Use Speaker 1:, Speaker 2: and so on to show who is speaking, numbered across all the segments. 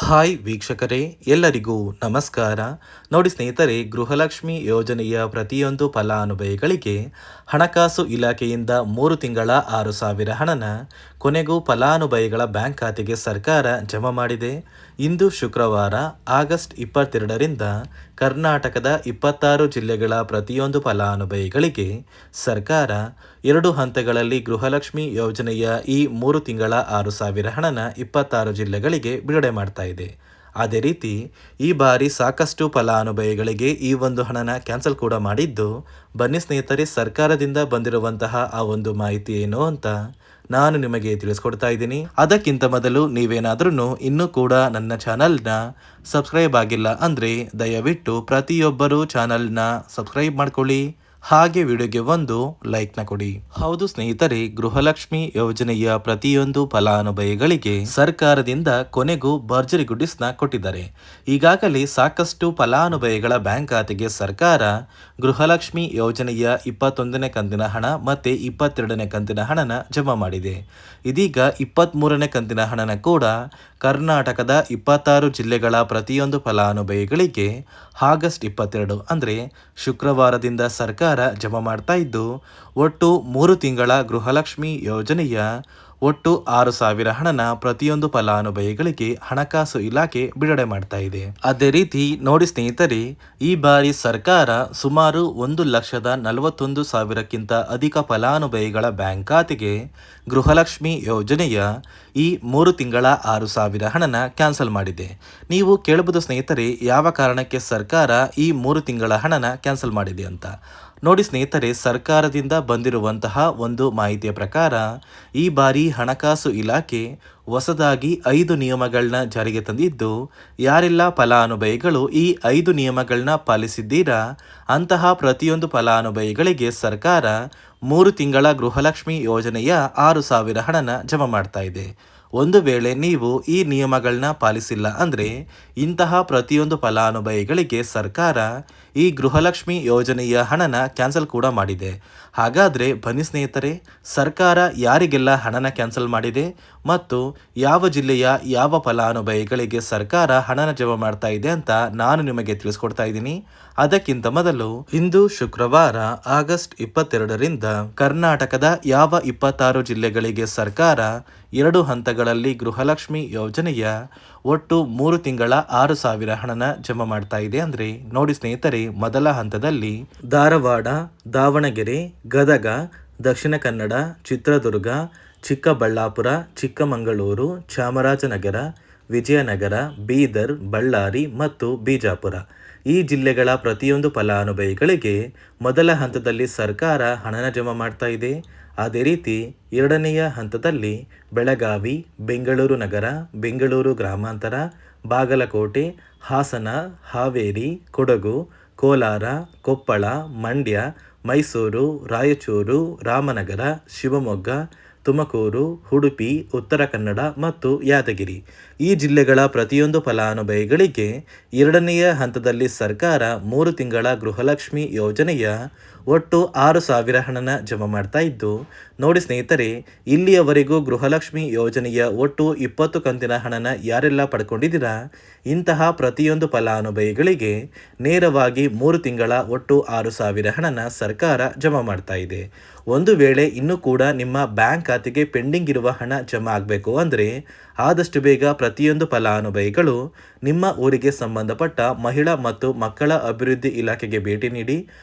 Speaker 1: Hi ವೀಕ್ಷಕರೇ, ಎಲ್ಲರಿಗೂ ನಮಸ್ಕಾರ. ನೋಡಿ ಸ್ನೇಹಿತರೆ, ಗೃಹಲಕ್ಷ್ಮಿ ಯೋಜನೆಯ ಪ್ರತಿಯೊಂದು ಫಲಾನುಭವಿಗಳಿಗೆ ಹಣಕಾಸು ಇಲಾಖೆಯಿಂದ 3 ತಿಂಗಳ 6,000 ಹಣನ ಕೊನೆಗೂ ಫಲಾನುಭವಿಗಳ ಬ್ಯಾಂಕ್ ಖಾತೆಗೆ ಸರ್ಕಾರ ಜಮಾ ಮಾಡಿದೆ. ಇಂದು ಶುಕ್ರವಾರ ಆಗಸ್ಟ್ 22ರಿಂದ ಕರ್ನಾಟಕದ 26 ಜಿಲ್ಲೆಗಳ ಪ್ರತಿಯೊಂದು ಫಲಾನುಭವಿಗಳಿಗೆ ಸರ್ಕಾರ 2 ಹಂತಗಳಲ್ಲಿ ಗೃಹಲಕ್ಷ್ಮಿ ಯೋಜನೆಯ ಈ 3 ತಿಂಗಳ 6,000 ಹಣನ 26 ಜಿಲ್ಲೆಗಳಿಗೆ ಬಿಡುಗಡೆ ಮಾಡ್ತಾ ಇದೆ. ಅದೇ ರೀತಿ ಈ ಬಾರಿ ಸಾಕಷ್ಟು ಫಲಾನುಭವಿಗಳಿಗೆ ಈ ಒಂದು ಹಣನ ಕ್ಯಾನ್ಸಲ್ ಕೂಡ ಮಾಡಿದ್ದು, ಬನ್ನಿ ಸ್ನೇಹಿತರೆ, ಸರ್ಕಾರದಿಂದ ಬಂದಿರುವಂತಹ ಆ ಒಂದು ಮಾಹಿತಿ ಏನು ಅಂತ ನಾನು ನಿಮಗೆ ತಿಳಿಸ್ಕೊಡ್ತಾ ಇದ್ದೀನಿ. ಅದಕ್ಕಿಂತ ಮೊದಲು ನೀವೇನಾದ್ರೂ ಇನ್ನೂ ಕೂಡ ನನ್ನ ಚಾನಲ್ನ ಸಬ್ಸ್ಕ್ರೈಬ್ ಆಗಿಲ್ಲ ಅಂದರೆ ದಯವಿಟ್ಟು ಪ್ರತಿಯೊಬ್ಬರು ಚಾನಲ್ನ ಸಬ್ಸ್ಕ್ರೈಬ್ ಮಾಡ್ಕೊಳ್ಳಿ, ಹಾಗೆ ವಿಡಿಯೋಗೆ ಒಂದು ಲೈಕ್ನ ಕೊಡಿ. ಹೌದು ಸ್ನೇಹಿತರೆ, ಗೃಹಲಕ್ಷ್ಮಿ ಯೋಜನೆಯ ಪ್ರತಿಯೊಂದು ಫಲಾನುಭವಿಗಳಿಗೆ ಸರ್ಕಾರದಿಂದ ಕೊನೆಗೂ ಭರ್ಜರಿ ಗುಡ್ಡಿಸ್ನ ಕೊಟ್ಟಿದ್ದಾರೆ. ಈಗಾಗಲೇ ಸಾಕಷ್ಟು ಫಲಾನುಭವಿಗಳ ಬ್ಯಾಂಕ್ ಖಾತೆಗೆ ಸರ್ಕಾರ ಗೃಹಲಕ್ಷ್ಮಿ ಯೋಜನೆಯ 21ನೇ ಕಂತಿನ ಹಣ ಮತ್ತೆ 22ನೇ ಕಂತಿನ ಹಣನ ಜಮಾ ಮಾಡಿದೆ. ಇದೀಗ 23ನೇ ಕಂತಿನ ಹಣನ ಕೂಡ ಕರ್ನಾಟಕದ 26 ಜಿಲ್ಲೆಗಳ ಪ್ರತಿಯೊಂದು ಫಲಾನುಭವಿಗಳಿಗೆ ಆಗಸ್ಟ್ 22 ಅಂದರೆ ಶುಕ್ರವಾರದಿಂದ ಸರ್ಕಾರ ಜಮಾ ಮಾಡ್ತಾ ಇದ್ದು, ಒಟ್ಟು 3 ತಿಂಗಳ ಗೃಹಲಕ್ಷ್ಮಿ ಯೋಜನೆಯ ಒಟ್ಟು 6,000 ಹಣನ ಪ್ರತಿಯೊಂದು ಫಲಾನುಭವಿಗಳಿಗೆ ಹಣಕಾಸು ಇಲಾಖೆ ಬಿಡುಗಡೆ ಮಾಡ್ತಾ ಇದೆ. ಅದೇ ರೀತಿ ನೋಡಿ ಸ್ನೇಹಿತರೆ, ಈ ಬಾರಿ ಸರ್ಕಾರ ಸುಮಾರು 1,41,000ಕ್ಕಿಂತ ಅಧಿಕ ಫಲಾನುಭವಿಗಳ ಬ್ಯಾಂಕ್ ಖಾತೆಗೆ ಗೃಹಲಕ್ಷ್ಮಿ ಯೋಜನೆಯ ಈ 3 ತಿಂಗಳ 6,000 ಹಣನ ಕ್ಯಾನ್ಸಲ್ ಮಾಡಿದೆ. ನೀವು ಕೇಳಬಹುದು ಸ್ನೇಹಿತರೆ, ಯಾವ ಕಾರಣಕ್ಕೆ ಸರ್ಕಾರ ಈ 3 ತಿಂಗಳ ಹಣನ ಕ್ಯಾನ್ಸಲ್ ಮಾಡಿದೆ ಅಂತ. ನೋಡಿ ಸ್ನೇಹಿತರೆ, ಸರ್ಕಾರದಿಂದ ಬಂದಿರುವಂತಹ ಒಂದು ಮಾಹಿತಿಯ ಪ್ರಕಾರ ಈ ಬಾರಿ ಹಣಕಾಸು ಇಲಾಖೆ ಹೊಸದಾಗಿ 5 ನಿಯಮಗಳನ್ನ ಜಾರಿಗೆ ತಂದಿದ್ದು, ಯಾರೆಲ್ಲ ಫಲಾನುಭವಿಗಳು ಈ 5 ನಿಯಮಗಳನ್ನ ಪಾಲಿಸಿದ್ದೀರಾ ಅಂತಹ ಪ್ರತಿಯೊಂದು ಫಲಾನುಭವಿಗಳಿಗೆ ಸರ್ಕಾರ 3 ತಿಂಗಳ ಗೃಹಲಕ್ಷ್ಮಿ ಯೋಜನೆಯ 6,000 ಹಣನ ಜಮಾ ಮಾಡ್ತಾ ಇದೆ. ಒಂದು ವೇಳೆ ನೀವು ಈ ನಿಯಮಗಳನ್ನ ಪಾಲಿಸಿಲ್ಲ ಅಂದರೆ ಇಂತಹ ಪ್ರತಿಯೊಂದು ಫಲಾನುಭವಿಗಳಿಗೆ ಸರ್ಕಾರ ಈ ಗೃಹಲಕ್ಷ್ಮಿ ಯೋಜನೆಯ ಹಣನ ಕ್ಯಾನ್ಸಲ್ ಕೂಡ ಮಾಡಿದೆ. ಹಾಗಾದರೆ ಬನ್ನಿ ಸ್ನೇಹಿತರೆ, ಸರ್ಕಾರ ಯಾರಿಗೆಲ್ಲ ಹಣನ ಕ್ಯಾನ್ಸಲ್ ಮಾಡಿದೆ ಮತ್ತು ಯಾವ ಜಿಲ್ಲೆಯ ಯಾವ ಫಲಾನುಭವಿಗಳಿಗೆ ಸರ್ಕಾರ ಹಣನ ಜಮಾ ಮಾಡ್ತಾ ಇದೆ ಅಂತ ನಾನು ನಿಮಗೆ ತಿಳಿಸ್ಕೊಡ್ತಾ ಇದ್ದೀನಿ. ಅದಕ್ಕಿಂತ ಮೊದಲು ಇಂದು ಶುಕ್ರವಾರ ಆಗಸ್ಟ್ 22ರಿಂದ ಕರ್ನಾಟಕದ ಯಾವ 26 ಜಿಲ್ಲೆಗಳಿಗೆ ಸರ್ಕಾರ 2 ಹಂತಗಳಲ್ಲಿ ಗೃಹಲಕ್ಷ್ಮಿ ಯೋಜನೆಯ ಒಟ್ಟು 3 ತಿಂಗಳ 6,000 ಹಣನ ಜಮಾ ಮಾಡ್ತಾ ಇದೆ. ಅಂದರೆ ನೋಡಿ ಸ್ನೇಹಿತರೆ, ಮೊದಲ ಹಂತದಲ್ಲಿ ಧಾರವಾಡ, ದಾವಣಗೆರೆ, ಗದಗ, ದಕ್ಷಿಣ ಕನ್ನಡ, ಚಿತ್ರದುರ್ಗ, ಚಿಕ್ಕಬಳ್ಳಾಪುರ, ಚಿಕ್ಕಮಗಳೂರು, ಚಾಮರಾಜನಗರ, ವಿಜಯನಗರ, ಬೀದರ್, ಬಳ್ಳಾರಿ ಮತ್ತು ಬಿಜಾಪುರ ಈ ಜಿಲ್ಲೆಗಳ ಪ್ರತಿಯೊಂದು ಫಲಾನುಭವಿಗಳಿಗೆ ಮೊದಲ ಹಂತದಲ್ಲಿ ಸರ್ಕಾರ ಹಣನ ಜಮಾ ಮಾಡ್ತಾ ಇದೆ. ಅದೇ ರೀತಿ ಎರಡನೆಯ ಹಂತದಲ್ಲಿ ಬೆಳಗಾವಿ, ಬೆಂಗಳೂರು ನಗರ, ಬೆಂಗಳೂರು ಗ್ರಾಮಾಂತರ, ಬಾಗಲಕೋಟೆ, ಹಾಸನ, ಹಾವೇರಿ, ಕೊಡಗು, ಕೋಲಾರ, ಕೊಪ್ಪಳ, ಮಂಡ್ಯ, ಮೈಸೂರು, ರಾಯಚೂರು, ರಾಮನಗರ, ಶಿವಮೊಗ್ಗ, ತುಮಕೂರು, ಉಡುಪಿ, ಉತ್ತರ ಕನ್ನಡ ಮತ್ತು ಯಾದಗಿರಿ ಈ ಜಿಲ್ಲೆಗಳ ಪ್ರತಿಯೊಂದು ಫಲಾನುಭವಿಗಳಿಗೆ ಎರಡನೆಯ ಹಂತದಲ್ಲಿ ಸರ್ಕಾರ 3 ತಿಂಗಳ ಗೃಹಲಕ್ಷ್ಮಿ ಯೋಜನೆಯ ಒಟ್ಟು 6,000 ಹಣನ ಜಮಾ ಮಾಡ್ತಾ ಇದ್ದು, ನೋಡಿ ಸ್ನೇಹಿತರೆ, ಇಲ್ಲಿಯವರೆಗೂ ಗೃಹಲಕ್ಷ್ಮಿ ಯೋಜನೆಯ ಒಟ್ಟು 20 ಕಂತಿನ ಹಣನ ಯಾರೆಲ್ಲ ಪಡ್ಕೊಂಡಿದ್ದೀರಾ ಇಂತಹ ಪ್ರತಿಯೊಂದು ಫಲಾನುಭವಿಗಳಿಗೆ ನೇರವಾಗಿ 3 ತಿಂಗಳ ಒಟ್ಟು 6,000 ಹಣನ ಸರ್ಕಾರ ಜಮಾ ಮಾಡ್ತಾ ಇದೆ. ಒಂದು ವೇಳೆ ಇನ್ನೂ ಕೂಡ ನಿಮ್ಮ ಬ್ಯಾಂಕ್ ಖಾತೆಗೆ ಪೆಂಡಿಂಗ್ ಇರುವ ಹಣ ಜಮಾ ಆಗಬೇಕು ಅಂದರೆ ಆದಷ್ಟು ಬೇಗ ಪ್ರತಿಯೊಂದು ಫಲಾನುಭವಿಗಳು ನಿಮ್ಮ ಊರಿಗೆ ಸಂಬಂಧಪಟ್ಟ ಮಹಿಳಾ ಮತ್ತು ಮಕ್ಕಳ ಅಭಿವೃದ್ಧಿ ಇಲಾಖೆಗೆ ಭೇಟಿ ನೀಡಿ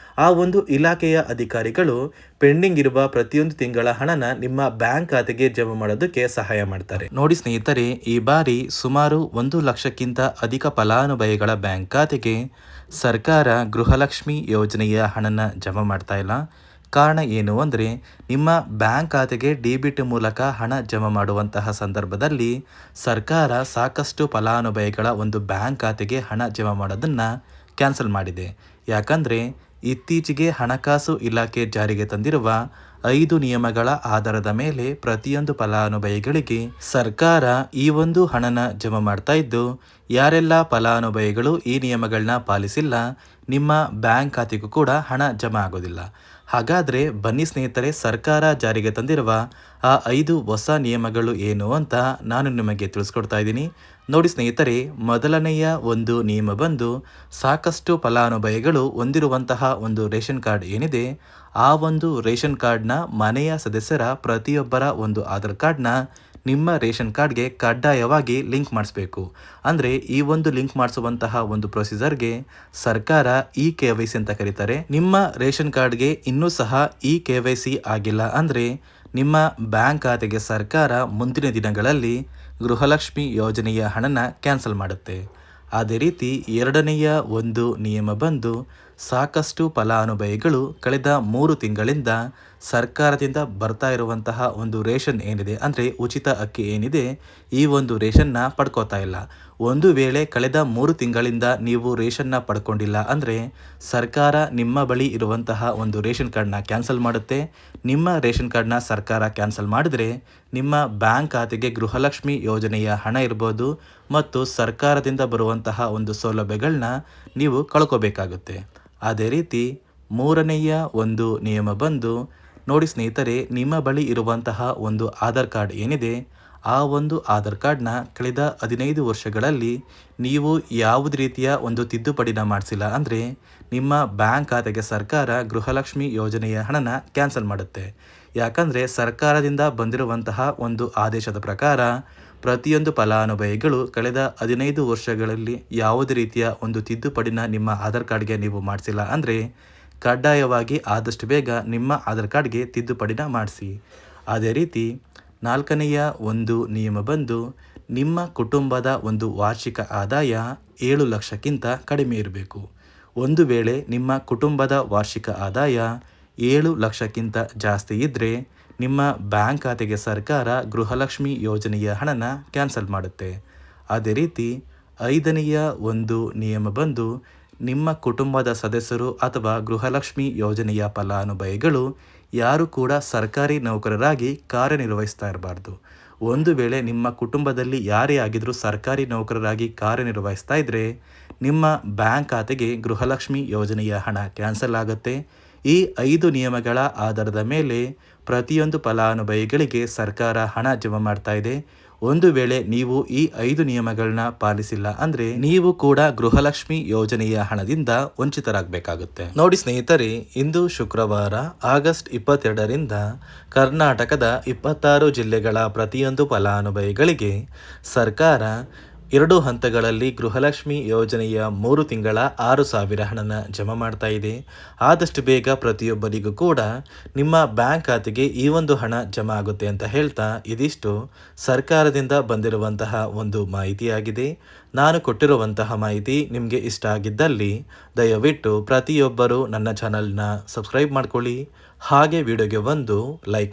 Speaker 1: ಆ ಒಂದು ಇಲಾಖೆಯ ಅಧಿಕಾರಿಗಳು ಪೆಂಡಿಂಗ್ ಇರುವ ಪ್ರತಿಯೊಂದು ತಿಂಗಳ ಹಣನ ನಿಮ್ಮ ಬ್ಯಾಂಕ್ ಖಾತೆಗೆ ಜಮಾ ಮಾಡೋದಕ್ಕೆ ಸಹಾಯ ಮಾಡ್ತಾರೆ. ನೋಡಿ ಸ್ನೇಹಿತರೆ, ಈ ಬಾರಿ ಸುಮಾರು 1 ಲಕ್ಷಕ್ಕಿಂತ ಅಧಿಕ ಫಲಾನುಭವಿಗಳ ಬ್ಯಾಂಕ್ ಖಾತೆಗೆ ಸರ್ಕಾರ ಗೃಹಲಕ್ಷ್ಮಿ ಯೋಜನೆಯ ಹಣನ ಜಮಾ ಮಾಡ್ತಾ ಇಲ್ಲ. ಕಾರಣ ಏನು ಅಂದರೆ, ನಿಮ್ಮ ಬ್ಯಾಂಕ್ ಖಾತೆಗೆ ಡೆಬಿಟ್ ಮೂಲಕ ಹಣ ಜಮಾ ಮಾಡುವಂತಹ ಸಂದರ್ಭದಲ್ಲಿ ಸರ್ಕಾರ ಸಾಕಷ್ಟು ಫಲಾನುಭವಿಗಳ ಒಂದು ಬ್ಯಾಂಕ್ ಖಾತೆಗೆ ಹಣ ಜಮಾ ಮಾಡೋದನ್ನು ಕ್ಯಾನ್ಸಲ್ ಮಾಡಿದೆ. ಯಾಕಂದರೆ ಇತ್ತೀಚೆಗೆ ಹಣಕಾಸು ಇಲಾಖೆ ಜಾರಿಗೆ ತಂದಿರುವ 5 ನಿಯಮಗಳ ಆಧಾರದ ಮೇಲೆ ಪ್ರತಿಯೊಂದು ಫಲಾನುಭವಿಗಳಿಗೆ ಸರ್ಕಾರ ಈ ಒಂದು ಹಣನ ಜಮಾ ಮಾಡ್ತಾ ಇದ್ದು, ಯಾರೆಲ್ಲ ಫಲಾನುಭವಿಗಳು ಈ ನಿಯಮಗಳನ್ನ ಪಾಲಿಸಿಲ್ಲ ನಿಮ್ಮ ಬ್ಯಾಂಕ್ ಖಾತೆಗೂ ಕೂಡ ಹಣ ಜಮಾ ಆಗೋದಿಲ್ಲ. ಹಾಗಾದರೆ ಬನ್ನಿ ಸ್ನೇಹಿತರೆ, ಸರ್ಕಾರ ಜಾರಿಗೆ ತಂದಿರುವ ಆ 5 ಹೊಸ ನಿಯಮಗಳು ಏನು ಅಂತ ನಾನು ನಿಮಗೆ ತಿಳಿಸ್ಕೊಡ್ತಾ ಇದ್ದೀನಿ. ನೋಡಿ ಸ್ನೇಹಿತರೆ, ಮೊದಲನೆಯ ಒಂದು ನಿಯಮ ಬಂದು ಸಾಕಷ್ಟು ಫಲಾನುಭವಿಗಳು ಹೊಂದಿರುವಂತಹ ಒಂದು ರೇಷನ್ ಕಾರ್ಡ್ ಏನಿದೆ, ಆ ಒಂದು ರೇಷನ್ ಕಾರ್ಡ್ನ ಮನೆಯ ಸದಸ್ಯರ ಪ್ರತಿಯೊಬ್ಬರ ಒಂದು ಆಧಾರ್ ಕಾರ್ಡ್ನ ನಿಮ್ಮ ರೇಷನ್ ಕಾರ್ಡ್ಗೆ ಕಡ್ಡಾಯವಾಗಿ ಲಿಂಕ್ ಮಾಡಿಸ್ಬೇಕು. ಅಂದರೆ ಈ ಒಂದು ಲಿಂಕ್ ಮಾಡಿಸುವಂತಹ ಒಂದು ಪ್ರೊಸೀಜರ್ಗೆ ಸರ್ಕಾರ KYC ಅಂತ ಕರೀತಾರೆ. ನಿಮ್ಮ ರೇಷನ್ ಕಾರ್ಡ್ಗೆ ಇನ್ನೂ ಸಹ KYC ಆಗಿಲ್ಲ ಅಂದರೆ ನಿಮ್ಮ ಬ್ಯಾಂಕ್ ಖಾತೆಗೆ ಸರ್ಕಾರ ಮುಂದಿನ ದಿನಗಳಲ್ಲಿ ಗೃಹಲಕ್ಷ್ಮಿ ಯೋಜನೆಯ ಹಣನ ಕ್ಯಾನ್ಸಲ್ ಮಾಡುತ್ತೆ. ಅದೇ ರೀತಿ ಎರಡನೆಯ ಒಂದು ನಿಯಮ ಬಂದು ಸಾಕಷ್ಟು ಫಲಾನುಭವಿಗಳು ಕಳೆದ 3 ತಿಂಗಳಿಂದ ಸರ್ಕಾರದಿಂದ ಬರ್ತಾ ಇರುವಂತಹ ಒಂದು ರೇಷನ್ ಏನಿದೆ, ಅಂದರೆ ಉಚಿತ ಅಕ್ಕಿ ಏನಿದೆ, ಈ ಒಂದು ರೇಷನ್ನ ಪಡ್ಕೋತಾ ಇಲ್ಲ. ಒಂದು ವೇಳೆ ಕಳೆದ 3 ತಿಂಗಳಿಂದ ನೀವು ರೇಷನ್ನ ಪಡ್ಕೊಂಡಿಲ್ಲ ಅಂದರೆ ಸರ್ಕಾರ ನಿಮ್ಮ ಬಳಿ ಇರುವಂತಹ ಒಂದು ರೇಷನ್ ಕಾರ್ಡ್ನ ಕ್ಯಾನ್ಸಲ್ ಮಾಡುತ್ತೆ. ನಿಮ್ಮ ರೇಷನ್ ಕಾರ್ಡ್ನ ಸರ್ಕಾರ ಕ್ಯಾನ್ಸಲ್ ಮಾಡಿದರೆ ನಿಮ್ಮ ಬ್ಯಾಂಕ್ ಖಾತೆಗೆ ಗೃಹಲಕ್ಷ್ಮಿ ಯೋಜನೆಯ ಹಣ ಇರ್ಬೋದು ಮತ್ತು ಸರ್ಕಾರದಿಂದ ಬರುವಂತಹ ಒಂದು ಸೌಲಭ್ಯಗಳನ್ನ ನೀವು ಕಳ್ಕೋಬೇಕಾಗುತ್ತೆ. ಅದೇ ರೀತಿ ಮೂರನೆಯ ಒಂದು ನಿಯಮ ಬಂದು ನೋಡಿ ಸ್ನೇಹಿತರೆ, ನಿಮ್ಮ ಬಳಿ ಇರುವಂತಹ ಒಂದು ಆಧಾರ್ ಕಾರ್ಡ್ ಏನಿದೆ, ಆ ಒಂದು ಆಧಾರ್ ಕಾರ್ಡ್ನ ಕಳೆದ 15 ವರ್ಷಗಳಲ್ಲಿ ನೀವು ಯಾವುದೇ ರೀತಿಯ ಒಂದು ತಿದ್ದುಪಡಿನ ಮಾಡಿಸಿಲ್ಲ ಅಂದರೆ ನಿಮ್ಮ ಬ್ಯಾಂಕ್ ಖಾತೆಗೆ ಸರ್ಕಾರ ಗೃಹಲಕ್ಷ್ಮಿ ಯೋಜನೆಯ ಹಣನ ಕ್ಯಾನ್ಸಲ್ ಮಾಡುತ್ತೆ. ಯಾಕಂದರೆ ಸರ್ಕಾರದಿಂದ ಬಂದಿರುವಂತಹ ಒಂದು ಆದೇಶದ ಪ್ರಕಾರ ಪ್ರತಿಯೊಂದು ಫಲಾನುಭವಿಗಳು ಕಳೆದ 15 ವರ್ಷಗಳಲ್ಲಿ ಯಾವುದೇ ರೀತಿಯ ಒಂದು ತಿದ್ದುಪಡಿನ ನಿಮ್ಮ ಆಧಾರ್ ಕಾರ್ಡ್ಗೆ ನೀವು ಮಾಡಿಸಿಲ್ಲ ಅಂದರೆ ಕಡ್ಡಾಯವಾಗಿ ಆದಷ್ಟು ಬೇಗ ನಿಮ್ಮ ಆಧಾರ್ ಕಾರ್ಡ್ಗೆ ತಿದ್ದುಪಡಿನ ಮಾಡಿಸಿ. ಅದೇ ರೀತಿ ನಾಲ್ಕನೆಯ ಒಂದು ನಿಯಮ ಬಂದು ನಿಮ್ಮ ಕುಟುಂಬದ ಒಂದು ವಾರ್ಷಿಕ ಆದಾಯ 7 ಲಕ್ಷಕ್ಕಿಂತ ಕಡಿಮೆ ಇರಬೇಕು. ಒಂದು ವೇಳೆ ನಿಮ್ಮ ಕುಟುಂಬದ ವಾರ್ಷಿಕ ಆದಾಯ 7 ಲಕ್ಷಕ್ಕಿಂತ ಜಾಸ್ತಿ ಇದ್ದರೆ ನಿಮ್ಮ ಬ್ಯಾಂಕ್ ಖಾತೆಗೆ ಸರ್ಕಾರ ಗೃಹಲಕ್ಷ್ಮಿ ಯೋಜನೆಯ ಹಣನ ಕ್ಯಾನ್ಸಲ್ ಮಾಡುತ್ತೆ. ಅದೇ ರೀತಿ ಐದನೆಯ ಒಂದು ನಿಯಮ ಬಂದು ನಿಮ್ಮ ಕುಟುಂಬದ ಸದಸ್ಯರು ಅಥವಾ ಗೃಹಲಕ್ಷ್ಮಿ ಯೋಜನೆಯ ಫಲಾನುಭವಿಗಳು ಯಾರು ಕೂಡ ಸರ್ಕಾರಿ ನೌಕರರಾಗಿ ಕಾರ್ಯನಿರ್ವಹಿಸ್ತಾ ಇರಬಾರ್ದು. ಒಂದು ವೇಳೆ ನಿಮ್ಮ ಕುಟುಂಬದಲ್ಲಿ ಯಾರೇ ಆಗಿದ್ರೂ ಸರ್ಕಾರಿ ನೌಕರರಾಗಿ ಕಾರ್ಯನಿರ್ವಹಿಸ್ತಾ ಇದ್ದರೆ ನಿಮ್ಮ ಬ್ಯಾಂಕ್ ಖಾತೆಗೆ ಗೃಹಲಕ್ಷ್ಮಿ ಯೋಜನೆಯ ಹಣ ಕ್ಯಾನ್ಸಲ್ ಆಗುತ್ತೆ. ಈ 5 ನಿಯಮಗಳ ಆಧಾರದ ಮೇಲೆ ಪ್ರತಿಯೊಂದು ಫಲಾನುಭವಿಗಳಿಗೆ ಸರ್ಕಾರ ಹಣ ಜಮಾ ಮಾಡ್ತಾ ಇದೆ. ಒಂದು ವೇಳೆ ನೀವು ಈ 5 ನಿಯಮಗಳನ್ನ ಪಾಲಿಸಿಲ್ಲ ಅಂದರೆ ನೀವು ಕೂಡ ಗೃಹಲಕ್ಷ್ಮಿ ಯೋಜನೆಯ ಹಣದಿಂದ ವಂಚಿತರಾಗಬೇಕಾಗುತ್ತೆ. ನೋಡಿ ಸ್ನೇಹಿತರೆ, ಇಂದು ಶುಕ್ರವಾರ ಆಗಸ್ಟ್ 22ರಿಂದ ಕರ್ನಾಟಕದ 26 ಜಿಲ್ಲೆಗಳ ಪ್ರತಿಯೊಂದು ಫಲಾನುಭವಿಗಳಿಗೆ ಸರ್ಕಾರ 2 ಹಂತಗಳಲ್ಲಿ ಗೃಹಲಕ್ಷ್ಮಿ ಯೋಜನೆಯ 3 ತಿಂಗಳ 6,000 ಹಣನ ಜಮಾ ಮಾಡ್ತಾ ಇದೆ. ಆದಷ್ಟು ಬೇಗ ಪ್ರತಿಯೊಬ್ಬರಿಗೂ ಕೂಡ ನಿಮ್ಮ ಬ್ಯಾಂಕ್ ಖಾತೆಗೆ ಈ ಒಂದು ಹಣ ಜಮಾ ಆಗುತ್ತೆ ಅಂತ ಹೇಳ್ತಾ ಇದಿಷ್ಟು ಸರ್ಕಾರದಿಂದ ಬಂದಿರುವಂತಹ ಒಂದು ಮಾಹಿತಿಯಾಗಿದೆ. ನಾನು ಕೊಟ್ಟಿರುವಂತಹ ಮಾಹಿತಿ ನಿಮಗೆ ಇಷ್ಟ ಆಗಿದ್ದಲ್ಲಿ ದಯವಿಟ್ಟು ಪ್ರತಿಯೊಬ್ಬರು ನನ್ನ ಚಾನಲ್ನ ಸಬ್ಸ್ಕ್ರೈಬ್ ಮಾಡ್ಕೊಳ್ಳಿ. ಹಾಗೆ ವಿಡಿಯೋಗೆ ಒಂದು ಲೈಕ್